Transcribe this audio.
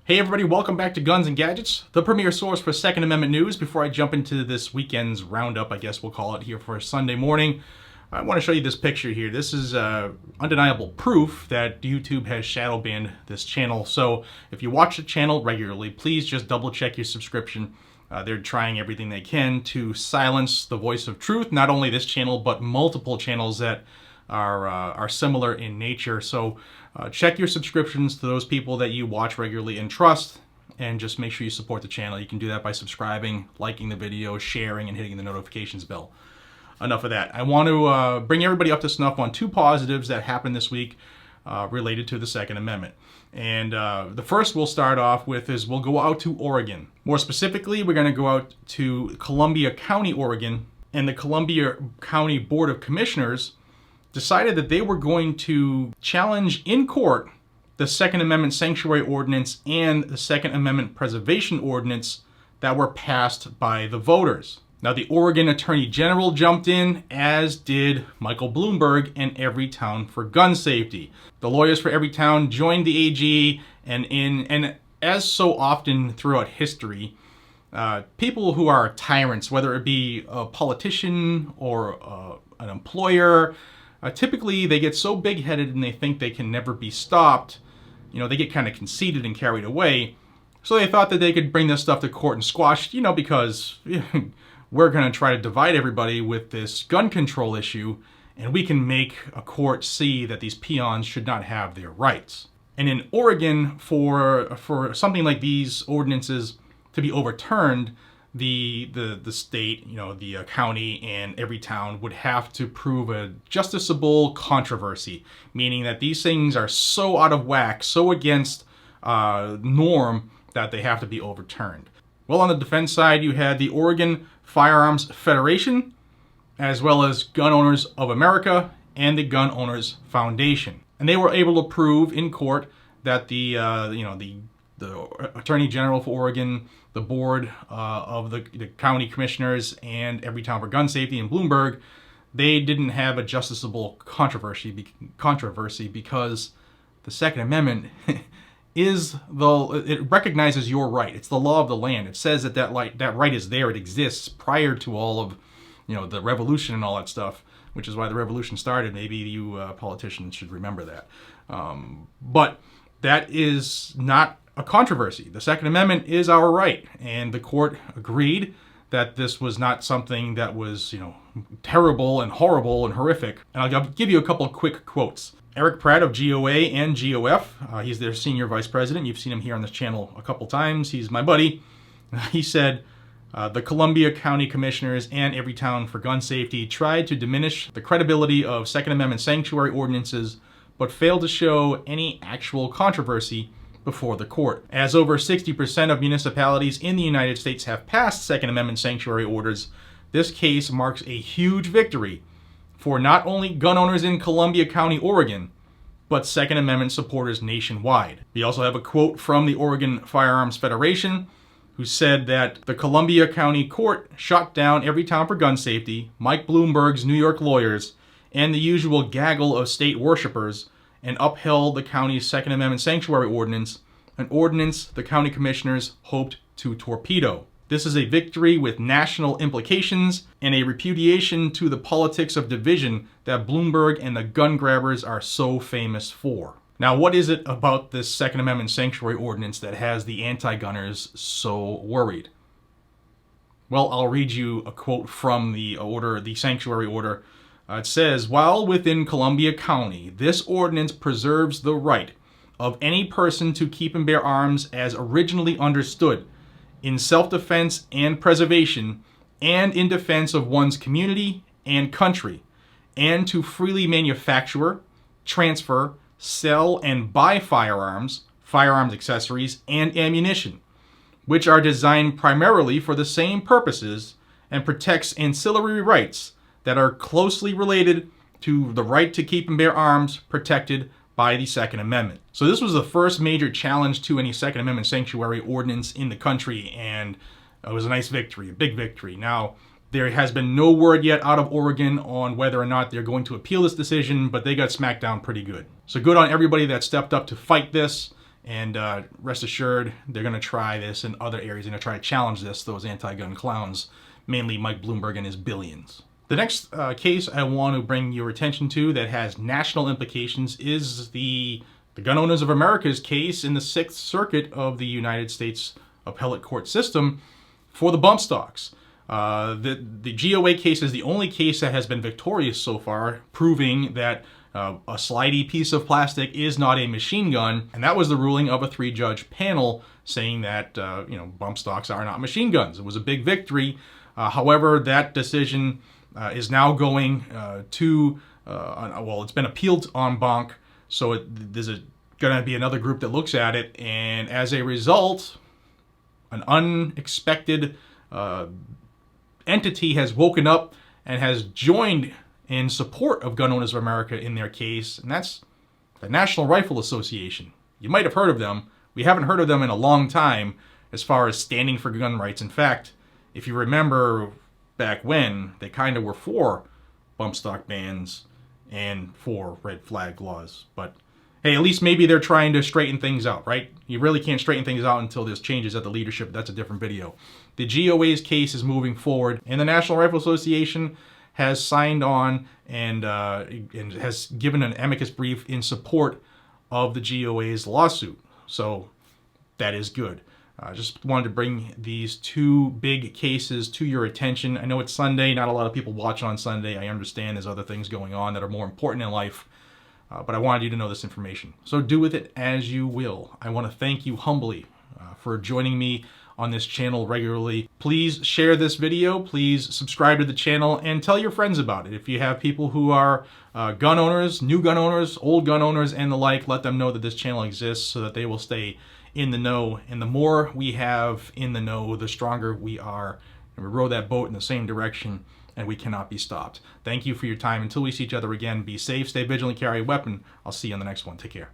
Hey everybody, welcome back to Guns and Gadgets, the premier source for Second Amendment news. Before I jump into this weekend's roundup, I guess we'll call it, here for Sunday morning, I want to show you this picture here. This is undeniable proof that YouTube has shadow banned this channel. So if you watch the channel regularly, please just double check your subscription. They're trying everything they can to silence the voice of truth, not only this channel, but multiple channels that are similar in nature. So check your subscriptions to those people that you watch regularly and trust, and just make sure you support the channel. You can do that by subscribing, liking the video, sharing, and hitting the notifications bell. Enough of that. I want to bring everybody up to snuff on two positives that happened this week related to the Second Amendment. And the first we'll start off with is we'll go out to Oregon. More specifically, we're going to go out to Columbia County, Oregon, and the Columbia County Board of Commissioners decided that they were going to challenge in court the Second Amendment Sanctuary Ordinance and the Second Amendment Preservation Ordinance that were passed by the voters. Now, the Oregon Attorney General jumped in, as did Michael Bloomberg and Everytown for Gun Safety. The lawyers for Everytown joined the AG, and as so often throughout history, people who are tyrants, whether it be a politician or an employer, typically they get so big-headed and they think they can never be stopped. You know, they get kind of conceited and carried away. So they thought that they could bring this stuff to court and squash, because we're going to try to divide everybody with this gun control issue, and we can make a court see that these peons should not have their rights. And in Oregon, for something like these ordinances to be overturned, the state, the county and every town would have to prove a justiciable controversy, meaning that these things are so out of whack, so against norm, that they have to be overturned. Well, on the defense side, you had the Oregon Firearms Federation, as well as Gun Owners of America and the Gun Owners Foundation. And they were able to prove in court that the Attorney General for Oregon, the board of the county commissioners, and Everytown for Gun Safety and Bloomberg, they didn't have a justiciable controversy because the Second Amendment it recognizes your right. It's the law of the land. It says that right is there. It exists prior to all of the revolution and all that stuff, which is why the revolution started. Maybe you politicians should remember that. But that is not a controversy. The Second Amendment is our right, and the court agreed that this was not something that was, terrible and horrible and horrific. And I'll give you a couple of quick quotes. Eric Pratt of GOA and GOF, he's their senior vice president. You've seen him here on this channel a couple times. He's my buddy. He said, the Columbia County Commissioners and Everytown for Gun Safety tried to diminish the credibility of Second Amendment sanctuary ordinances, but failed to show any actual controversy before the court. As over 60% of municipalities in the United States have passed Second Amendment sanctuary orders, this case marks a huge victory for not only gun owners in Columbia County, Oregon, but Second Amendment supporters nationwide. We also have a quote from the Oregon Firearms Federation, who said that the Columbia County Court shot down Everytown for Gun Safety, Mike Bloomberg's New York lawyers, and the usual gaggle of state worshipers, and upheld the county's Second Amendment sanctuary ordinance, an ordinance the county commissioners hoped to torpedo. This is a victory with national implications and a repudiation to the politics of division that Bloomberg and the gun grabbers are so famous for. Now, what is it about this Second Amendment sanctuary ordinance that has the anti-gunners so worried? Well, I'll read you a quote from the sanctuary order. It says, while within Columbia County, this ordinance preserves the right of any person to keep and bear arms as originally understood, in self-defense and preservation, and in defense of one's community and country, and to freely manufacture, transfer, sell, and buy firearms, firearms accessories, and ammunition, which are designed primarily for the same purposes and protects ancillary rights that are closely related to the right to keep and bear arms protected by the Second Amendment. So this was the first major challenge to any Second Amendment sanctuary ordinance in the country, and it was a nice victory, a big victory. Now, there has been no word yet out of Oregon on whether or not they're going to appeal this decision, but they got smacked down pretty good. So good on everybody that stepped up to fight this. And rest assured, they're going to try this in other areas. They're going to try to challenge those anti-gun clowns, mainly Mike Bloomberg and his billions. The next case I want to bring your attention to that has national implications is the Gun Owners of America's case in the Sixth Circuit of the United States Appellate Court system for the bump stocks. The GOA case is the only case that has been victorious so far, proving that a slidey piece of plastic is not a machine gun, and that was the ruling of a 3-judge panel saying that bump stocks are not machine guns. It was a big victory. However, that decision is now going it's been appealed en banc, so there's going to be another group that looks at it, and as a result, an unexpected entity has woken up and has joined in support of Gun Owners of America in their case, and that's the National Rifle Association. You might have heard of them. We haven't heard of them in a long time as far as standing for gun rights. In fact, if you remember back when, they kind of were for bump stock bans and for red flag laws. But hey, at least maybe they're trying to straighten things out, right? You really can't straighten things out until there's changes at the leadership. That's a different video. The GOA's case is moving forward, and the National Rifle Association has signed on and has given an amicus brief in support of the GOA's lawsuit. So that is good. I just wanted to bring these two big cases to your attention. I know it's Sunday. Not a lot of people watch on Sunday. I understand there's other things going on that are more important in life. But I wanted you to know this information. So do with it as you will. I want to thank you humbly for joining me on this channel regularly. Please share this video. Please subscribe to the channel and tell your friends about it. If you have people who are gun owners, new gun owners, old gun owners, and the like, let them know that this channel exists so that they will stay in the know. And the more we have in the know, the stronger we are. And we row that boat in the same direction, and we cannot be stopped. Thank you for your time. Until we see each other again, be safe, stay vigilant, carry a weapon. I'll see you on the next one. Take care.